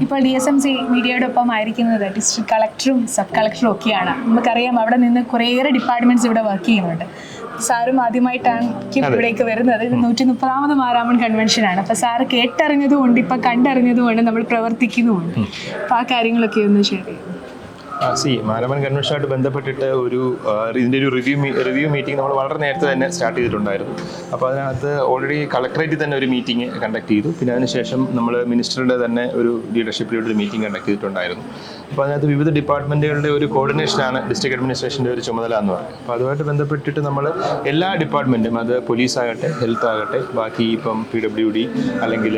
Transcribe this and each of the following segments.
ഇപ്പോൾ DSMC മീഡിയയുടെ ഒപ്പം ആയിരിക്കുന്നത് ഡിസ്ട്രിക്ട് കളക്ടറും സബ് കളക്ടറും ഒക്കെയാണ്. നമുക്കറിയാം അവിടെ നിന്ന് കുറേയേറെ ഡിപ്പാർട്ട്മെന്റ്സ് ഇവിടെ വർക്ക് ചെയ്യുന്നുണ്ട്. സാറും ആദ്യമായിട്ടാണ് ഇവിടേക്ക് വരുന്നത്. ഇത് 130ാമത് മാരാമൺ കൺവെൻഷനാണ്. അപ്പോൾ സാറ് കേട്ടറിഞ്ഞതുകൊണ്ട് ഇപ്പം കണ്ടറിഞ്ഞതുകൊണ്ട് നമ്മൾ പ്രവർത്തിക്കുന്നുമുണ്ട്. അപ്പോൾ ആ കാര്യങ്ങളൊക്കെ ഒന്ന് ഷെയർ ചെയ്യും. മാരാമൺ കൺവെൻഷനായിട്ട് ബന്ധപ്പെട്ടിട്ട് ഇതിൻ്റെ ഒരു റിവ്യൂ മീറ്റിംഗ് നമ്മൾ വളരെ നേരത്തെ തന്നെ സ്റ്റാർട്ട് ചെയ്തിട്ടുണ്ടായിരുന്നു. അപ്പോൾ അതിനകത്ത് ഓൾറെഡി കളക്ടറേറ്റിൽ തന്നെ ഒരു മീറ്റിംഗ് കണ്ടക്ട് ചെയ്തു. പിന്നെ അതിനുശേഷം നമ്മൾ മിനിസ്റ്ററുടെ തന്നെ ഒരു ലീഡർഷിപ്പിലൂടെ ഒരു മീറ്റിംഗ് കണ്ടക്ട് ചെയ്തിട്ടുണ്ടായിരുന്നു. അപ്പോൾ അതിനകത്ത് വിവിധ ഡിപ്പാർട്ട്മെൻറ്റുകളുടെ ഒരു കോർഡിനേഷനാണ് ഡിസ്ട്രിക്ട് അഡ്മിനിസ്ട്രേഷൻ്റെ ഒരു ചുമതല എന്ന് പറയുന്നത്. അപ്പോൾ അതുമായിട്ട് ബന്ധപ്പെട്ടിട്ട് നമ്മൾ എല്ലാ ഡിപ്പാർട്ട്മെൻറ്റും, അത് പോലീസ് ആകട്ടെ, ഹെൽത്ത് ആകട്ടെ, ബാക്കി ഇപ്പം PWD അല്ലെങ്കിൽ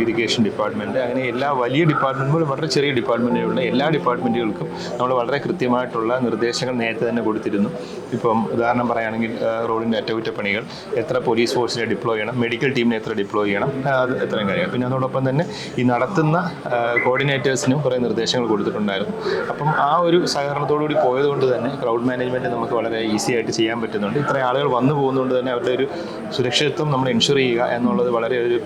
ഇറിഗേഷൻ ഡിപ്പാർട്ട്മെൻറ്റ്, അങ്ങനെ എല്ലാ വലിയ ഡിപ്പാർട്ട്മെൻറ്റുകളും വളരെ ചെറിയ ഡിപ്പാർട്ട്മെൻറ്റുകളുടെ എല്ലാ ഡിപ്പാർട്ട്മെൻറ്റുകൾക്കും നമ്മൾ വളരെ കൃത്യമായിട്ടുള്ള നിർദ്ദേശങ്ങൾ നേരത്തെ തന്നെ കൊടുത്തിരുന്നു. ഇപ്പം ഉദാഹരണം പറയുകയാണെങ്കിൽ റോഡിൻ്റെ അറ്റകുറ്റപ്പണികൾ എത്ര പോലീസ് ഫോഴ്സിനെ ഡിപ്ലോയ് ചെയ്യണം, മെഡിക്കൽ ടീമിനെ എത്ര ഡിപ്ലോയ് ചെയ്യണം, അത് എത്രയും കാര്യങ്ങൾ. പിന്നെ അതോടൊപ്പം തന്നെ ഈ നടത്തുന്ന കോർഡിനേറ്റേഴ്സിനും കുറേ നിർദ്ദേശങ്ങൾ കൊടുത്തിട്ടുണ്ടായിരുന്നു. അപ്പം ആ ഒരു സഹകരണത്തോടുകൂടി പോയതുകൊണ്ട് തന്നെ ക്രൗഡ് മാനേജ്മെൻറ്റ് നമുക്ക് വളരെ ഈസി ആയിട്ട് ചെയ്യാൻ പറ്റുന്നുണ്ട്. ഇത്രയും ആളുകൾ വന്നു പോകുന്നതുകൊണ്ട് തന്നെ അവരുടെ ഒരു സുരക്ഷിതത്വം നമ്മൾ എൻഷുർ ചെയ്യുക എന്നുള്ളത് വളരെ ഒരു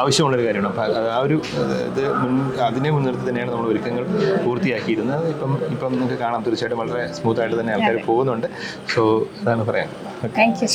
ആവശ്യമുള്ളൊരു കാര്യമാണ്. അപ്പോൾ ആ ഒരു അതിനെ മുൻനിർത്തി തന്നെയാണ് നമ്മൾ ഒരുക്കങ്ങൾ പൂർത്തിയാക്കിയിരുന്നത്. ഇപ്പം നിങ്ങൾക്ക് കാണാം, തീർച്ചയായിട്ടും വളരെ സ്മൂത്തായിട്ട് തന്നെ ആൾക്കാർ പോകുന്നുണ്ട്. സോ അതാണ് പറയാൻ. Thank you.